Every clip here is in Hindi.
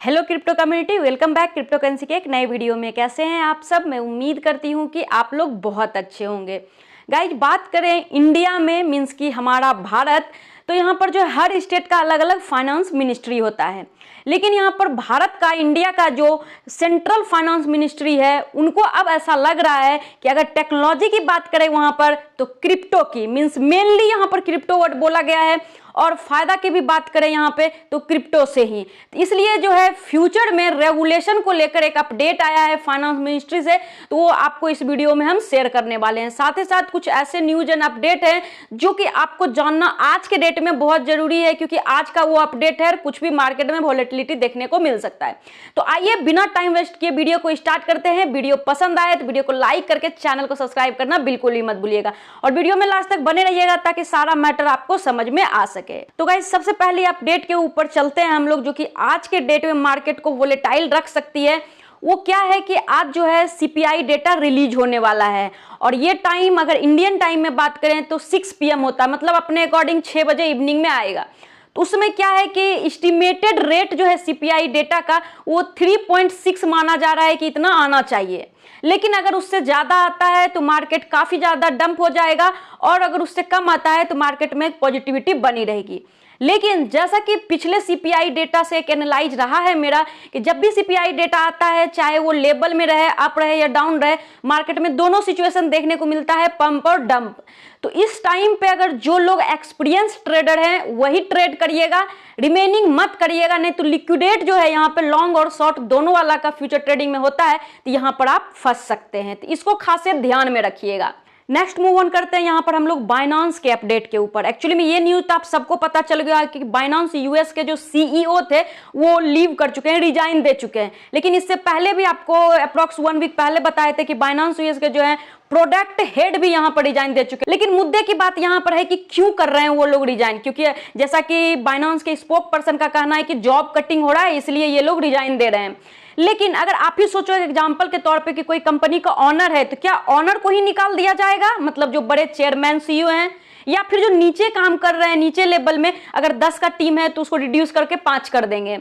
Hello crypto community, welcome back crypto currency के एक नए वीडियो में। कैसे हैं आप सब? मैं उम्मीद करती हूं कि आप लोग बहुत अच्छे होंगे। गाइज, बात करें इंडिया में, मीन्स कि हमारा भारत, तो यहाँ पर जो हर स्टेट का अलग अलग फाइनेंस मिनिस्ट्री होता है। लेकिन यहाँ पर भारत का, इंडिया का जो सेंट्रल फाइनेंस मिनिस्ट्री है, उनको अब ऐसा लग रहा है कि अगर टेक्नोलॉजी की बात करें वहाँ पर, तो क्रिप्टो की, मीन्स मेनली यहाँ पर क्रिप्टो वर्ड बोला गया है। और फायदा की भी बात करें यहाँ पे तो क्रिप्टो से ही। इसलिए जो है फ्यूचर में रेगुलेशन को लेकर एक अपडेट आया है फाइनेंस मिनिस्ट्री से, तो वो आपको इस वीडियो में हम शेयर करने वाले हैं। साथ ही साथ कुछ ऐसे न्यूज एंड अपडेट हैं जो कि आपको जानना आज के डेट में बहुत जरूरी है, क्योंकि आज का वो अपडेट है, कुछ भी मार्केट में वॉलेटिलिटी देखने को मिल सकता है। तो आइए बिना टाइम वेस्ट किए वीडियो को स्टार्ट करते हैं। वीडियो पसंद आए तो वीडियो को लाइक करके चैनल को सब्सक्राइब करना बिल्कुल ही मत भूलिएगा, और वीडियो में लास्ट तक बने रहिएगा ताकि सारा मैटर आपको समझ में आ सके। तो गाइस, सबसे पहले अपडेट के ऊपर चलते हैं हम लोग, जो कि आज के डेट में मार्केट को वोलेटाइल रख सकती है। वो क्या है कि आज जो है सीपीआई डेटा रिलीज होने वाला है, और ये टाइम अगर इंडियन टाइम में बात करें तो 6 PM होता है, मतलब अपने अकॉर्डिंग 6 बजे इवनिंग में आएगा। तो उसमें क्या है कि एस्टिमेटेड रेट जो है सीपीआई डेटा का वो 3.6 माना जा रहा है कि इतना आना चाहिए। लेकिन अगर उससे ज्यादा आता है तो मार्केट काफी ज्यादा डंप हो जाएगा, और अगर उससे कम आता है तो मार्केट में पॉजिटिविटी बनी रहेगी। लेकिन जैसा कि पिछले सीपीआई डेटा से एक एनालाइज रहा है मेरा, कि जब भी सीपीआई डेटा आता है, चाहे वो लेवल में रहे, अप रहे या डाउन रहे, मार्केट में दोनों सिचुएशन देखने को मिलता है, पंप और डंप। तो इस टाइम पे अगर जो लोग एक्सपीरियंस ट्रेडर हैं वही ट्रेड करिएगा, रिमेनिंग मत करिएगा। नहीं तो लिक्विडेट जो है यहाँ पे लॉन्ग और शॉर्ट दोनों वाला का फ्यूचर ट्रेडिंग में होता है, तो यहाँ पर आप फंस सकते हैं। तो इसको खासे ध्यान में रखिएगा। नेक्स्ट मूव ऑन करते हैं यहाँ पर हम लोग बाइनांस के अपडेट के ऊपर। एक्चुअली में ये न्यूज तो आप सबको पता चल गया कि बाइनांस यूएस के जो सीईओ थे वो लीव कर चुके हैं, रिजाइन दे चुके हैं। लेकिन इससे पहले भी आपको अप्रॉक्स 1 वीक पहले बताए थे कि बाइनांस यूएस के जो है प्रोडक्ट हेड भी यहाँ पर रिजाइन दे चुके हैं। लेकिन मुद्दे की बात यहाँ पर है कि क्यों कर रहे हैं वो लोग रिजाइन, क्योंकि जैसा कि बाइनांस के स्पोक पर्सन का कहना है कि जॉब कटिंग हो रहा है, इसलिए ये लोग रिजाइन दे रहे हैं। लेकिन अगर आप ही सोचो एग्जांपल के तौर पे कि कोई कंपनी का ऑनर है, तो क्या ऑनर को ही निकाल दिया जाएगा? मतलब जो बड़े चेयरमैन सीईओ हैं, या फिर जो नीचे काम कर रहे हैं नीचे लेवल में, अगर 10 का टीम है तो उसको रिड्यूस करके 5 कर देंगे।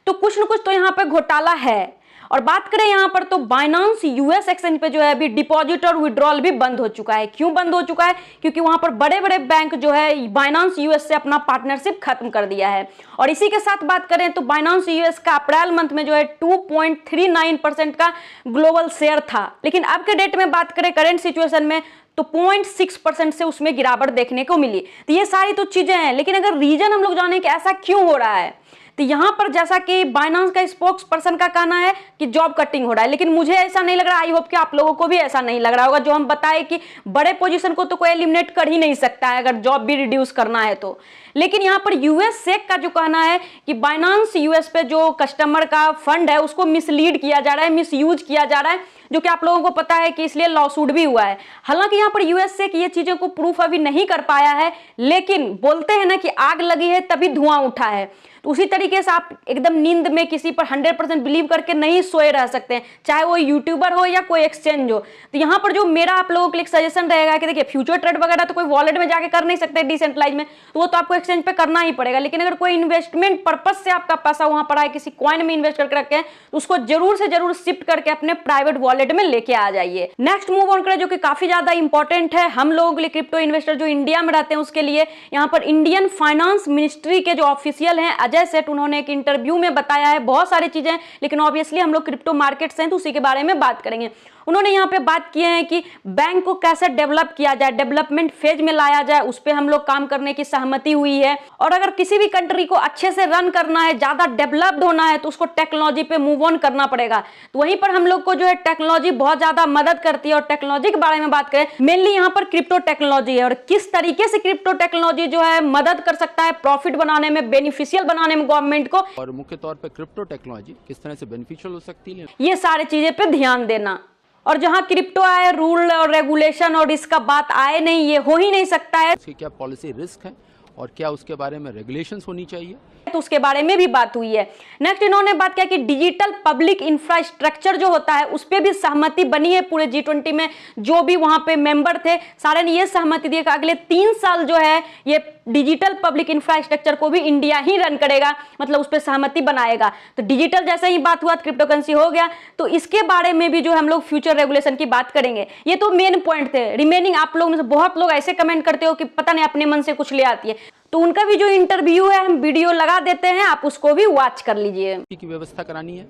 तो कुछ न कुछ तो यहाँ पे घोटाला है। और बात करें यहाँ पर तो बाइनांस यूएस एक्सचेंज पे जो है अभी डिपॉजिट और विड्रॉल भी बंद हो चुका है। क्यों बंद हो चुका है? क्योंकि वहां पर बड़े बड़े बैंक जो है बाइनांस यूएस से अपना पार्टनरशिप खत्म कर दिया है। और इसी के साथ बात करें तो बाइनांस यूएस का अप्रैल मंथ में जो है 2.39% का ग्लोबल शेयर था। लेकिन अब के डेट में बात करें करेंट सिचुएशन में तो 0.6% से उसमें गिरावट देखने को मिली। तो ये सारी तो चीजें हैं। लेकिन अगर रीजन हम लोग जाने कि ऐसा क्यों हो रहा है, तो यहाँ पर जैसा कि बाइनांस का स्पोक्स पर्सन का कहना है कि जॉब कटिंग हो रहा है, लेकिन मुझे ऐसा नहीं लग रहा। आई होप कि आप लोगों को भी ऐसा नहीं लग रहा होगा। जो हम बताए कि बड़े पोजीशन को तो कोई एलिमिनेट कर ही नहीं सकता है अगर जॉब भी रिड्यूस करना है तो। लेकिन यहाँ पर यूएस सेक का जो कहना है कि बाइनांस यूएस पे जो कस्टमर का फंड है उसको मिसलीड किया जा रहा है, मिसयूज किया जा रहा है, जो कि आप लोगों को पता है कि इसलिए लॉसूट भी हुआ है। हालांकि यहाँ पर यूएस से कि ये चीजों को प्रूफ अभी नहीं कर पाया है, लेकिन बोलते हैं ना कि आग लगी है तभी धुआं उठा है। तो उसी तरीके से आप एकदम नींद में किसी पर 100% बिलीव करके नहीं सोए रह सकते हैं, चाहे वो यूट्यूबर हो या कोई एक्सचेंज हो। तो यहाँ पर जो मेरा आप लोगों के लिए सजेशन रहेगा कि देखिए, फ्यूचर ट्रेड वगैरह तो कोई वॉलेट में जाके कर नहीं सकते डिसेंट्रलाइज में, तो वो तो आपको एक्सचेंज पे करना ही पड़ेगा। लेकिन अगर कोई इन्वेस्टमेंट पर्पज से आपका पैसा वहां पड़ा है, किसी कॉइन में इन्वेस्ट करके रखे हैं, तो उसको जरूर से जरूर शिफ्ट करके अपने प्राइवेट वॉलेट में लेके आ जाइए। नेक्स्ट मूव ऑन करें जो कि काफी ज्यादा इंपॉर्टेंट है हम लोगों के लिए, क्रिप्टो इन्वेस्टर जो इंडिया में रहते हैं उसके लिए। यहाँ पर इंडियन फाइनेंस मिनिस्ट्री के जो ऑफिशियल हैं अजय सेठ, उन्होंने एक इंटरव्यू में बताया है बहुत सारी चीजें, लेकिन ऑब्वियसली हम लोग क्रिप्टो मार्केट से हैं तो उसी के बारे में बात करेंगे। उन्होंने यहाँ पे बात की है कि बैंक को कैसे डेवलप किया जाए, डेवलपमेंट फेज में लाया जाए, उस पर हम लोग काम करने की सहमति हुई है। और अगर किसी भी कंट्री को अच्छे से रन करना है, ज्यादा डेवलप्ड होना है, तो उसको टेक्नोलॉजी पे मूव ऑन करना पड़ेगा। तो वहीं पर हम लोग को जो है टेक्नोलॉजी बहुत ज्यादा मदद करती है। और टेक्नोलॉजी के बारे में बात करें, मेनली यहाँ पर क्रिप्टो टेक्नोलॉजी है, और किस तरीके से क्रिप्टो टेक्नोलॉजी जो है मदद कर सकता है प्रॉफिट बनाने में, बेनिफिशियल बनाने में गवर्नमेंट को, और मुख्य तौर पर क्रिप्टो टेक्नोलॉजी किस तरह से बेनिफिशियल हो सकती है, ये सारी चीजें पे ध्यान देना। और जहां क्रिप्टो आए, रूल और रेगुलेशन और इसका बात आए नहीं, ये हो ही नहीं सकता है। इसकी क्या पॉलिसी रिस्क है और क्या उसके बारे में रेगुलेशंस होनी चाहिए, तो उसके बारे में भी बात हुई है। नेक्स्ट इन्होंने बात किया कि डिजिटल पब्लिक इंफ्रास्ट्रक्चर जो होता है उस पर भी सहमति बनी है। पूरे G20 में जो भी वहां पे मेंबर थे सारे ने ये सहमति दी कि अगले 3 साल जो है ये डिजिटल पब्लिक इंफ्रास्ट्रक्चर को भी इंडिया ही रन करेगा, मतलब उस पर सहमति बनाएगा। तो डिजिटल जैसे ही बात हुआ, क्रिप्टो करेंसी हो गया, तो इसके बारे में भी जो हम लोग फ्यूचर रेगुलेशन की बात करेंगे। ये तो मेन पॉइंट थे। रिमेनिंग आप लोग में से बहुत लोग ऐसे कमेंट करते हो कि पता नहीं अपने मन से कुछ ले आती है, तो उनका भी जो इंटरव्यू है हम वीडियो लगा देते हैं, आप उसको भी वॉच कर लीजिए। की व्यवस्था करानी है,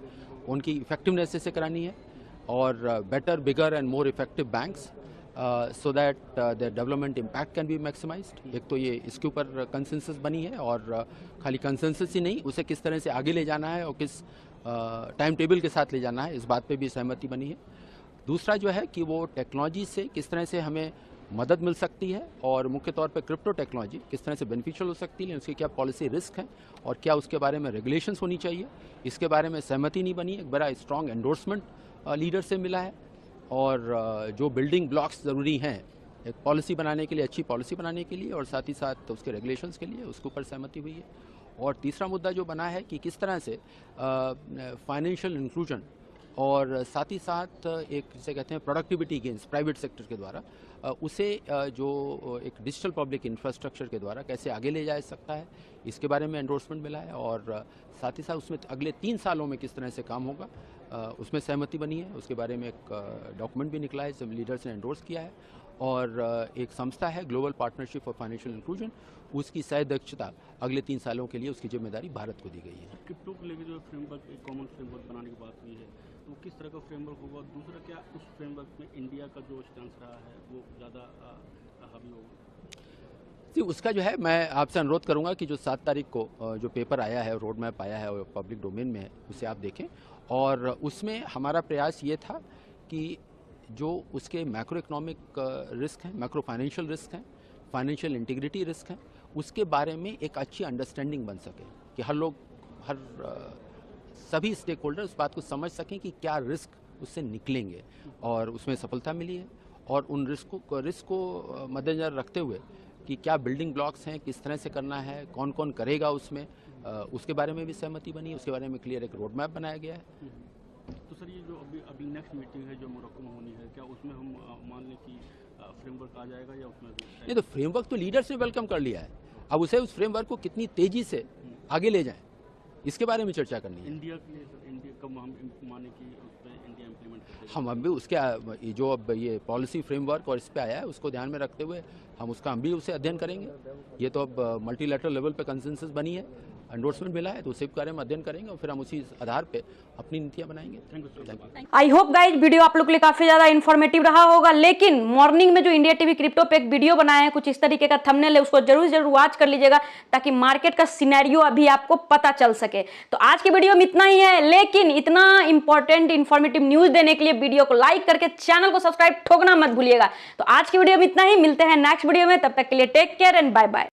उनकी इफेक्टिवनेस से करानी है, और better, bigger and more effective banks so that the development impact can be maximised. एक तो ये इसके ऊपर कंसेंसस बनी है, और खाली कंसेंसस ही नहीं, उसे किस तरह से आगे ले जाना है और किस टाइम टेबल के साथ ले जाना है, इस बात पे भी सहमति बनी है। दूसरा जो है कि वो टेक्नोलॉजी से किस तरह से हमें मदद मिल सकती है, और मुख्य तौर पे क्रिप्टो टेक्नोलॉजी किस तरह से बेनिफिशियल हो सकती है, उसके क्या पॉलिसी रिस्क हैं और क्या उसके बारे में रेगुलेशंस होनी चाहिए, इसके बारे में सहमति नहीं बनी। एक बड़ा स्ट्रॉन्ग एंडोर्समेंट लीडर से मिला है, और जो बिल्डिंग ब्लॉक्स ज़रूरी हैं एक पॉलिसी बनाने के लिए, अच्छी पॉलिसी बनाने के लिए, और साथ ही साथ उसके रेगुलेशंस के लिए, उसके ऊपर सहमति हुई है। और तीसरा मुद्दा जो बना है कि किस तरह से फाइनेंशियल इंक्लूजन और साथ ही साथ एक जिसे कहते हैं प्रोडक्टिविटी गेन्स प्राइवेट सेक्टर के द्वारा, उसे जो एक डिजिटल पब्लिक इंफ्रास्ट्रक्चर के द्वारा कैसे आगे ले जा सकता है, इसके बारे में एंडोर्समेंट मिला है। और साथ ही साथ उसमें अगले 3 सालों में किस तरह से काम होगा, उसमें सहमति बनी है। उसके बारे में एक डॉक्यूमेंट भी निकला है, सब लीडर्स ने एंडोर्स किया है। और एक संस्था है global partnership for financial inclusion, उसकी सह-अध्यक्षता अगले 3 सालों के लिए, उसकी जिम्मेदारी भारत को दी गई है। क्रिप्टो को लेकर जो फ्रेमवर्क, एक कॉमन फ्रेमवर्क बनाने की बात हुई है, तो किस तरह का फ्रेमवर्क होगा? दूसरा, क्या उस फ्रेमवर्क में इंडिया का जो स्टांस रहा है वो ज़्यादा हावी होगा? जी, उसका जो है मैं आपसे अनुरोध करूंगा कि जो 7 तारीख को जो पेपर आया है, रोड मैप आया है, और पब्लिक डोमेन में है, उसे आप देखें। और उसमें हमारा प्रयास ये था कि जो उसके मैक्रो इकोनॉमिक रिस्क हैं, मैक्रो फाइनेंशियल रिस्क हैं, फाइनेंशियल इंटीग्रिटी रिस्क हैं, उसके बारे में एक अच्छी अंडरस्टैंडिंग बन सके, कि हर सभी स्टेक होल्डर उस बात को समझ सकें कि क्या रिस्क उससे निकलेंगे। और उसमें सफलता मिली है। और उन रिस्क को मद्देनजर रखते हुए कि क्या बिल्डिंग ब्लॉक्स हैं, किस तरह से करना है, कौन कौन करेगा उसमें, उसके बारे में भी सहमति बनी है। उसके बारे में क्लियर एक रोड मैप बनाया गया है। तो सर, ये जो अभी नेक्स्ट मीटिंग है जो मोरक्को में होनी है, क्या उसमें हम मान लें कि फ्रेमवर्क आ जाएगा, या उसमें नहीं? तो फ्रेमवर्क तो लीडर्स ने वेलकम कर लिया है, अब उसे उस फ्रेमवर्क को कितनी तेजी से आगे ले जाएं, इसके बारे में चर्चा करनी है। इंडिया के लिए सर, इंडिया कब हम माने कि उस पर इंडिया इम्प्लीमेंट करेगा? हम अभी उसके जो अब ये पॉलिसी फ्रेमवर्क और इस पे आया है, उसको ध्यान में रखते हुए हम भी उसे अध्ययन करेंगे। ये तो अब मल्टीलैटरल लेवल पे कंसेंसस बनी है, एंडोर्समेंट मिला है, तो उसी के बारे में अध्ययन करेंगे, और फिर हम उसी आधार पे अपनी नीतियां बनाएंगे। Thank you sir. I hope guys video आप लोग के लिए काफी ज्यादा इन्फॉर्मेटिव रहा होगा। लेकिन मॉर्निंग में जो इंडिया टीवी क्रिप्टो पे एक वीडियो बनाए हैं, कुछ इस तरीके का थंबनेल है, उसको जरूर वॉच कर लीजिएगा, ताकि मार्केट का सिनेरियो अभी आपको पता चल सके। तो आज की वीडियो में इतना ही है, लेकिन इतना इंपॉर्टेंट इन्फॉर्मेटिव न्यूज देने के लिए वीडियो को लाइक करके चैनल को सब्सक्राइब ठोकना मत भूलिएगा। तो आज की वीडियो में इतना ही, मिलते हैं नेक्स्ट वीडियो में, तब तक के लिए take care and bye bye.